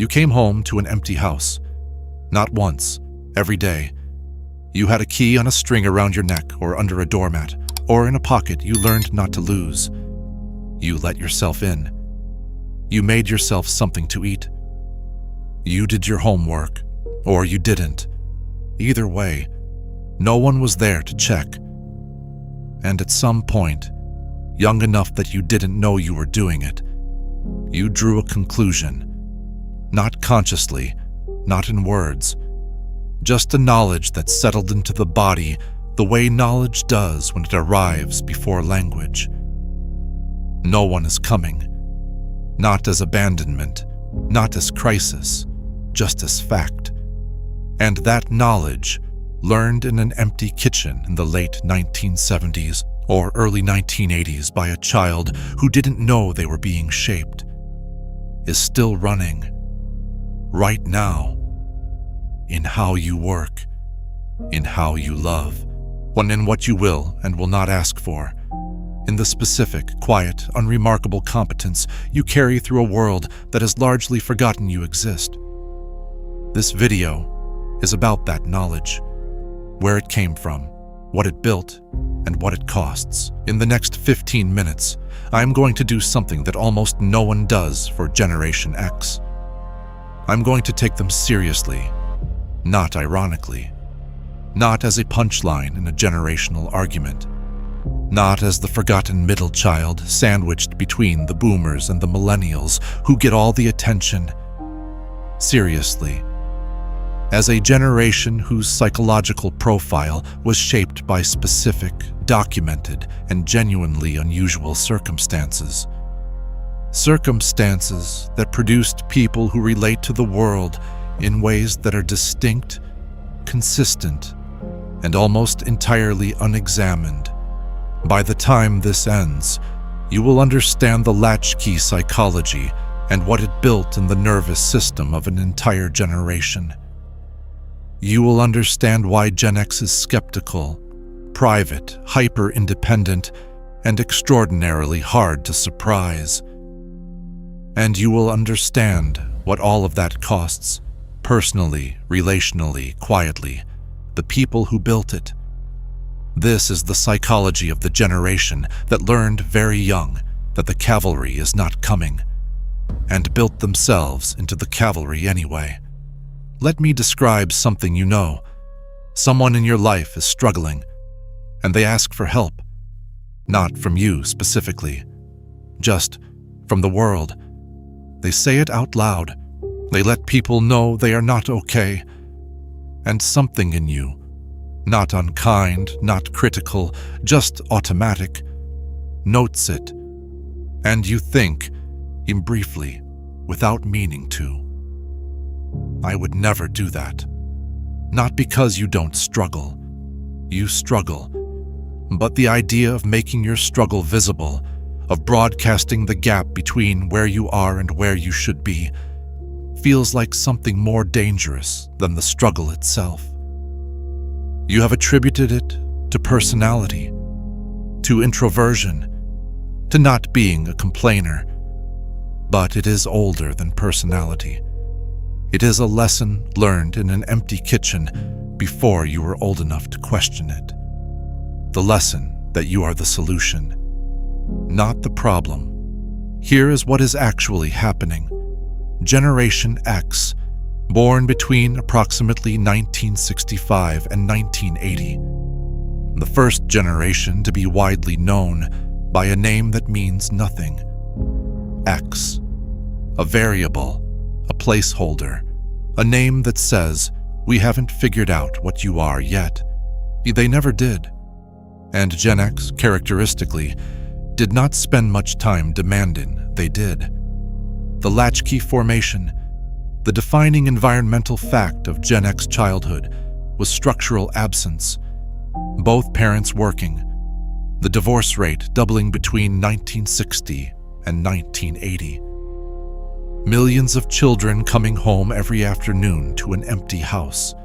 You came home to an empty house. Not once, every day. You had a key on a string around your neck or under a doormat, or in a pocket you learned not to lose. You let yourself in. You made yourself something to eat. You did your homework, or you didn't. Either way, no one was there to check. And at some point, young enough that you didn't know you were doing it, you drew a conclusion. Not consciously, not in words, just a knowledge that settled into the body the way knowledge does when it arrives before language. No one is coming. Not as abandonment, not as crisis, just as fact. And that knowledge, learned in an empty kitchen in the late 1970s or early 1980s by a child who didn't know they were being shaped, is still running, right now, in how you work, in how you love, when in what you will and will not ask for, in the specific, quiet, unremarkable competence you carry through a world that has largely forgotten you exist. This video is about that knowledge, where it came from, what it built, and what it costs. In the next 15 minutes, I'm going to do something that almost no one does for Generation X. I'm going to take them seriously, not ironically, not as a punchline in a generational argument, not as the forgotten middle child sandwiched between the boomers and the millennials who get all the attention. Seriously, as a generation whose psychological profile was shaped by specific, documented, and genuinely unusual circumstances. Circumstances that produced people who relate to the world in ways that are distinct, consistent, and almost entirely unexamined. By the time this ends, you will understand the latchkey psychology and what it built in the nervous system of an entire generation. You will understand why Gen X is skeptical, private, hyper-independent, and extraordinarily hard to surprise. And you will understand what all of that costs, personally, relationally, quietly, the people who built it. This is the psychology of the generation that learned very young that the cavalry is not coming, and built themselves into the cavalry anyway. Let me describe something you know. Someone in your life is struggling, and they ask for help. Not from you specifically, just from the world. They say it out loud. They let people know they are not okay. And something in you, not unkind, not critical, just automatic, notes it. And you think, briefly, without meaning to, I would never do that. Not because you don't struggle. You struggle. But the idea of making your struggle visible, of broadcasting the gap between where you are and where you should be, feels like something more dangerous than the struggle itself. You have attributed it to personality, to introversion, to not being a complainer. But it is older than personality. It is a lesson learned in an empty kitchen before you were old enough to question it. The lesson that you are the solution, not the problem. Here is what is actually happening. Generation X, born between approximately 1965 and 1980. The first generation to be widely known by a name that means nothing. X. A variable, a placeholder, a name that says, we haven't figured out what you are yet. They never did. And Gen X, characteristically, did not spend much time demanding they did. The latchkey formation, the defining environmental fact of Gen X childhood, was structural absence. Both parents working, the divorce rate doubling between 1960 and 1980. Millions of children coming home every afternoon to an empty house.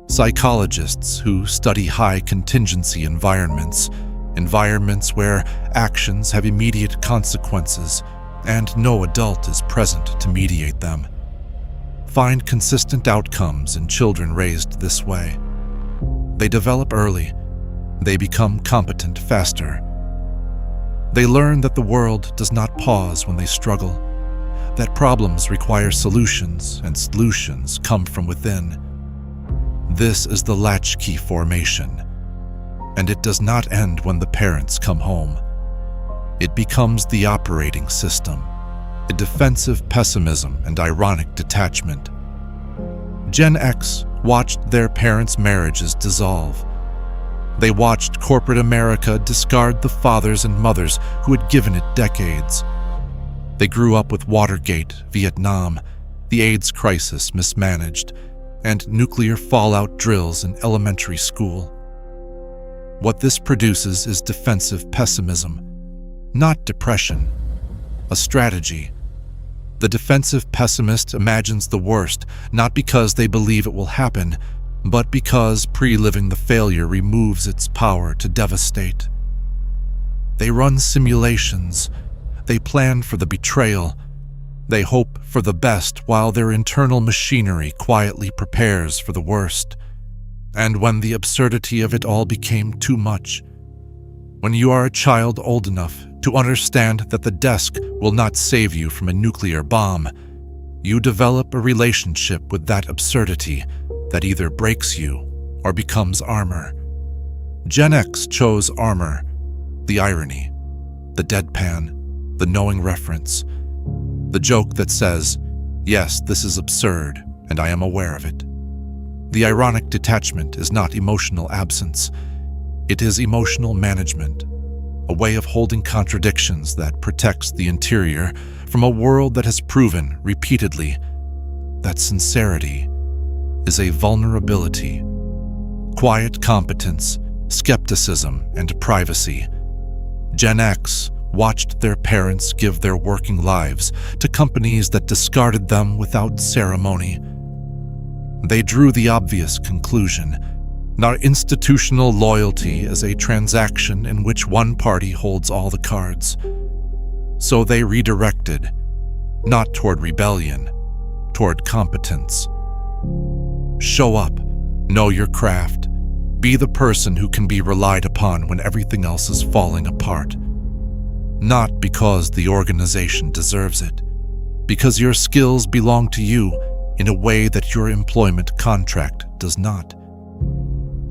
Psychologists who study high contingency environments where actions have immediate consequences, and no adult is present to mediate them. Find consistent outcomes in children raised this way. They develop early. They become competent faster. They learn that the world does not pause when they struggle, that problems require solutions and solutions come from within. This is the latchkey formation, and it does not end when the parents come home. It becomes the operating system, a defensive pessimism and ironic detachment. Gen X watched their parents' marriages dissolve. They watched corporate America discard the fathers and mothers who had given it decades. They grew up with Watergate, Vietnam, the AIDS crisis mismanaged, and nuclear fallout drills in elementary school. What this produces is defensive pessimism, not depression, a strategy. The defensive pessimist imagines the worst, not because they believe it will happen, but because pre-living the failure removes its power to devastate. They run simulations. They plan for the betrayal. They hope for the best while their internal machinery quietly prepares for the worst. And when the absurdity of it all became too much, when you are a child old enough to understand that the desk will not save you from a nuclear bomb, you develop a relationship with that absurdity that either breaks you or becomes armor. Gen X chose armor, the irony, the deadpan, the knowing reference, the joke that says, yes, this is absurd, and I am aware of it. The ironic detachment is not emotional absence. It is emotional management, a way of holding contradictions that protects the interior from a world that has proven repeatedly that sincerity is a vulnerability. Quiet competence, skepticism, and privacy. Gen X watched their parents give their working lives to companies that discarded them without ceremony. They drew the obvious conclusion: not institutional loyalty is a transaction in which one party holds all the cards. So they redirected, not toward rebellion, toward competence. Show up, know your craft, be the person who can be relied upon when everything else is falling apart. Not because the organization deserves it, because your skills belong to you in a way that your employment contract does not.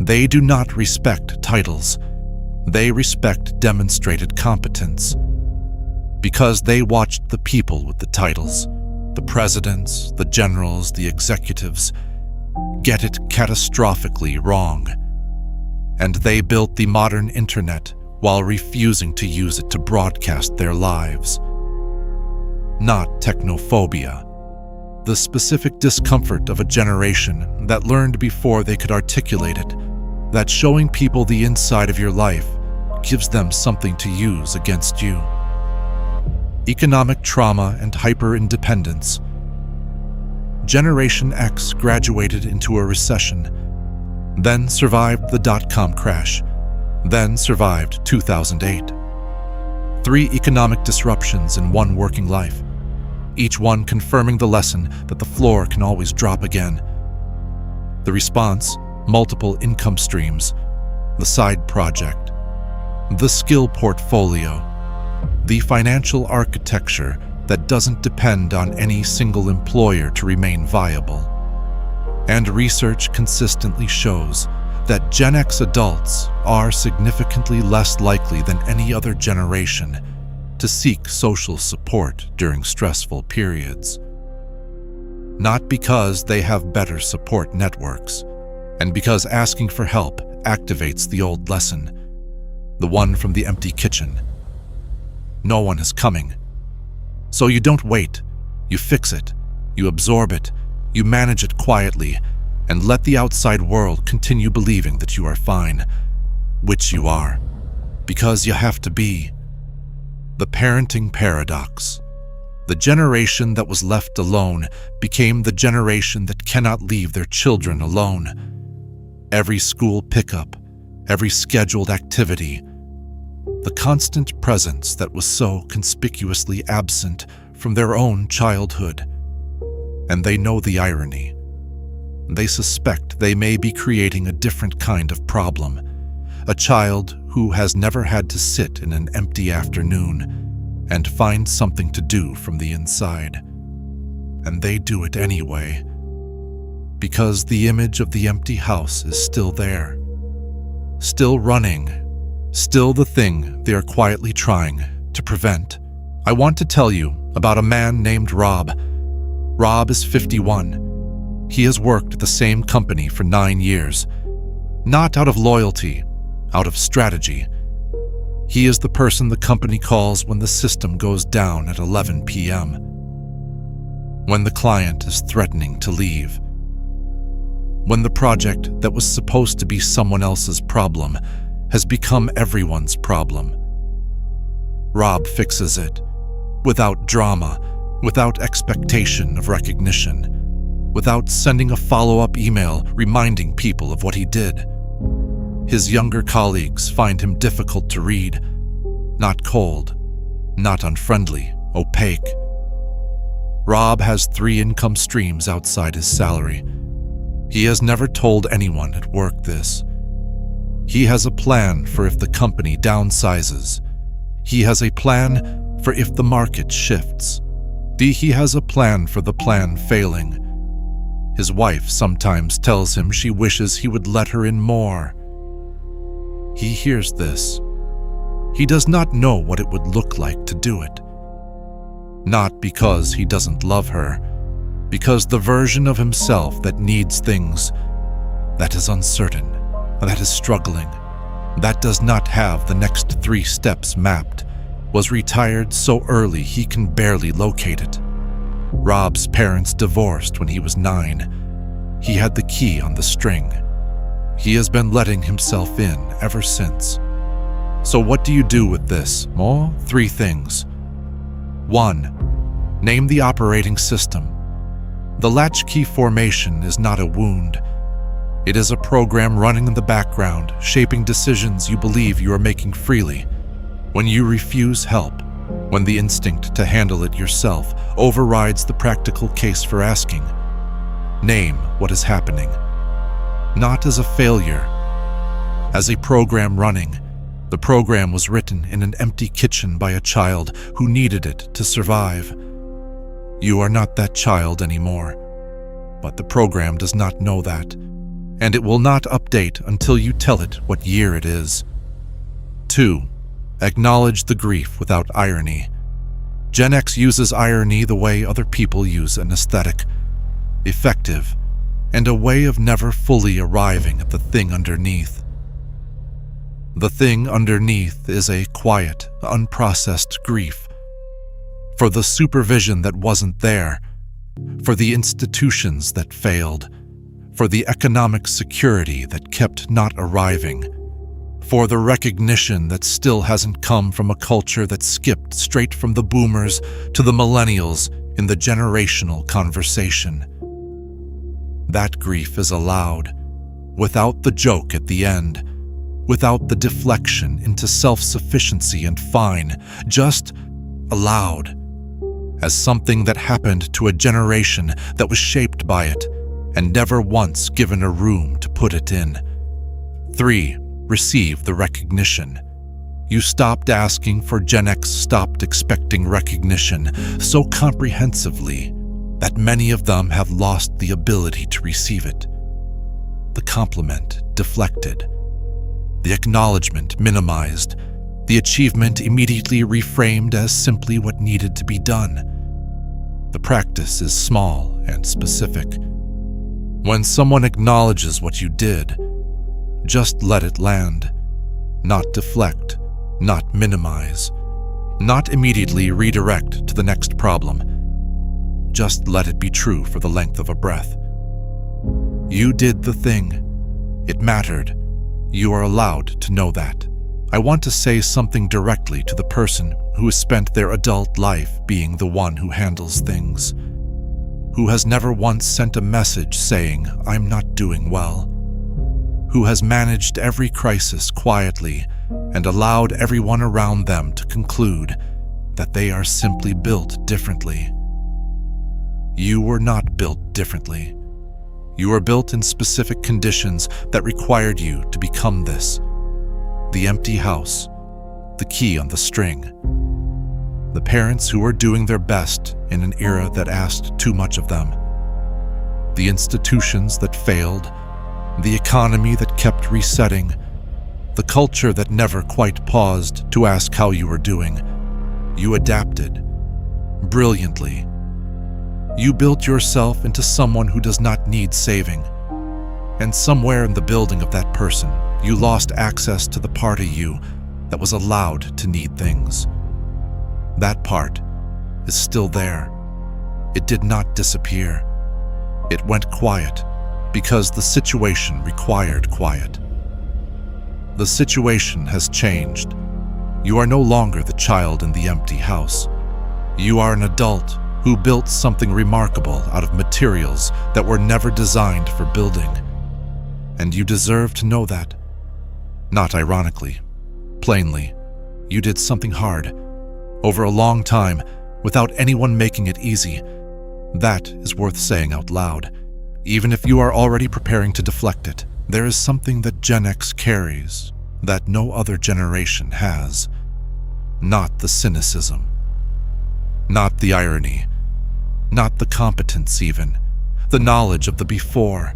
They do not respect titles. They respect demonstrated competence. Because they watched the people with the titles, the presidents, the generals, the executives, get it catastrophically wrong. And they built the modern internet while refusing to use it to broadcast their lives. Not technophobia, the specific discomfort of a generation that learned before they could articulate it, that showing people the inside of your life gives them something to use against you. Economic trauma and hyper-independence. Generation X graduated into a recession, then survived the dot-com crash, then survived 2008. 3 economic disruptions in one working life, each one confirming the lesson that the floor can always drop again. The response: multiple income streams, the side project, the skill portfolio, the financial architecture that doesn't depend on any single employer to remain viable. And research consistently shows that Gen X adults are significantly less likely than any other generation to seek social support during stressful periods. Not because they have better support networks, and because asking for help activates the old lesson, the one from the empty kitchen. No one is coming. So you don't wait, you fix it, you absorb it, you manage it quietly, and let the outside world continue believing that you are fine, which you are, because you have to be. The parenting paradox. The generation that was left alone became the generation that cannot leave their children alone. Every school pickup, every scheduled activity, the constant presence that was so conspicuously absent from their own childhood. And they know the irony. They suspect they may be creating a different kind of problem, a child who has never had to sit in an empty afternoon and find something to do from the inside. And they do it anyway, because the image of the empty house is still there, still running, still the thing they are quietly trying to prevent. I want to tell you about a man named Rob. Rob is 51. He has worked at the same company for 9 years, not out of loyalty, out of strategy. He is the person the company calls when the system goes down at 11 p.m., when the client is threatening to leave, when the project that was supposed to be someone else's problem has become everyone's problem. Rob fixes it, without drama, without expectation of recognition, without sending a follow-up email reminding people of what he did. His younger colleagues find him difficult to read, not cold, not unfriendly, opaque. Rob has 3 income streams outside his salary. He has never told anyone at work this. He has a plan for if the company downsizes. He has a plan for if the market shifts. He has a plan for the plan failing. His wife sometimes tells him she wishes he would let her in more. He hears this. He does not know what it would look like to do it. Not because he doesn't love her, because the version of himself that needs things, that is uncertain, that is struggling, that does not have the next 3 steps mapped, was retired so early he can barely locate it. Rob's parents divorced when he was 9. He had the key on the string. He has been letting himself in ever since. So what do you do with this? 3 things. 1. Name the operating system. The latchkey formation is not a wound. It is a program running in the background, shaping decisions you believe you are making freely. When you refuse help, when the instinct to handle it yourself overrides the practical case for asking, name what is happening. Not as a failure, as a program running. The program was written in an empty kitchen by a child who needed it to survive. You are not that child anymore, but the program does not know that, and it will not update until you tell it what year it is. 2. Acknowledge the grief without irony. Gen X uses irony the way other people use an aesthetic, effective, and a way of never fully arriving at the thing underneath. The thing underneath is a quiet, unprocessed grief for the supervision that wasn't there, for the institutions that failed, for the economic security that kept not arriving, for the recognition that still hasn't come from a culture that skipped straight from the boomers to the millennials in the generational conversation. That grief is allowed, without the joke at the end, without the deflection into self-sufficiency and fine, just allowed, as something that happened to a generation that was shaped by it and never once given a room to put it in. 3. Receive the recognition. You stopped asking for Gen X, stopped expecting recognition so comprehensively that many of them have lost the ability to receive it. The compliment deflected, the acknowledgement minimized, the achievement immediately reframed as simply what needed to be done. The practice is small and specific. When someone acknowledges what you did, just let it land. Not deflect, not minimize, not immediately redirect to the next problem. Just let it be true for the length of a breath. You did the thing. It mattered. You are allowed to know that. I want to say something directly to the person who has spent their adult life being the one who handles things, who has never once sent a message saying, "I'm not doing well." who has managed every crisis quietly and allowed everyone around them to conclude that they are simply built differently. You were not built differently. You were built in specific conditions that required you to become this. The empty house, the key on the string. The parents who were doing their best in an era that asked too much of them. The institutions that failed, the economy that kept resetting, the culture that never quite paused to ask how you were doing. You adapted, brilliantly. You built yourself into someone who does not need saving. And somewhere in the building of that person, you lost access to the part of you that was allowed to need things. That part is still there. It did not disappear. It went quiet because the situation required quiet. The situation has changed. You are no longer the child in the empty house. You are an adult who built something remarkable out of materials that were never designed for building. And you deserve to know that. Not ironically, plainly, you did something hard, over a long time, without anyone making it easy. That is worth saying out loud. Even if you are already preparing to deflect it, there is something that Gen X carries that no other generation has. Not the cynicism. Not the irony. Not the competence even. The knowledge of the before.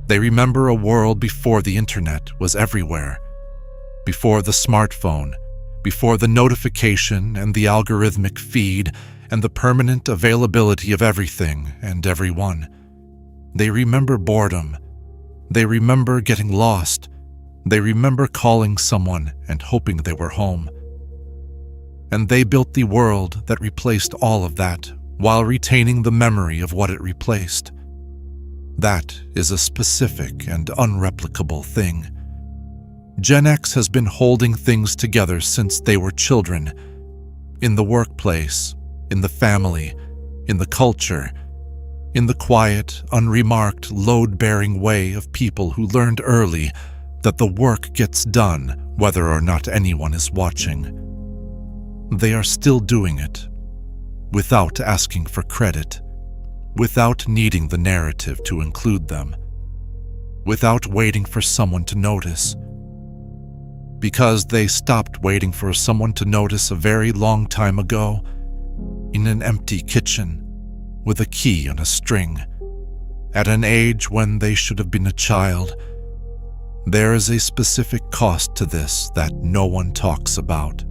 They remember a world before the internet was everywhere. Before the smartphone. Before the notification and the algorithmic feed and the permanent availability of everything and everyone. They remember boredom. They remember getting lost. They remember calling someone and hoping they were home. And they built the world that replaced all of that while retaining the memory of what it replaced. That is a specific and unreplicable thing. Gen X has been holding things together since they were children. In the workplace, in the family, in the culture, in the quiet, unremarked, load-bearing way of people who learned early that the work gets done whether or not anyone is watching. They are still doing it, without asking for credit, without needing the narrative to include them, without waiting for someone to notice. Because they stopped waiting for someone to notice a very long time ago, in an empty kitchen, with a key on a string, at an age when they should have been a child. There is a specific cost to this that no one talks about.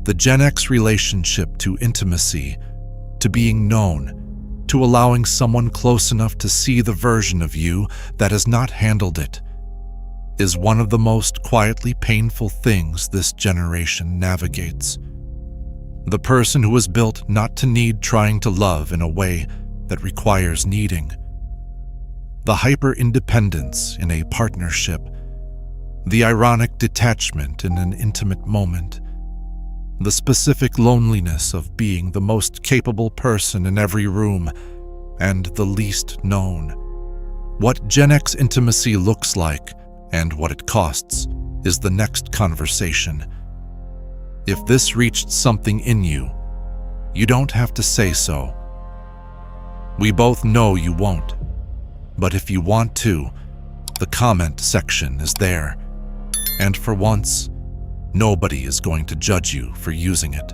The Gen X relationship to intimacy, to being known, to allowing someone close enough to see the version of you that has not handled it, is one of the most quietly painful things this generation navigates. The person who was built not to need trying to love in a way that requires needing. The hyper-independence in a partnership. The ironic detachment in an intimate moment. The specific loneliness of being the most capable person in every room and the least known. What Gen X intimacy looks like and what it costs is the next conversation. If this reached something in you, you don't have to say so. We both know you won't, but if you want to, the comment section is there, and for once, nobody is going to judge you for using it.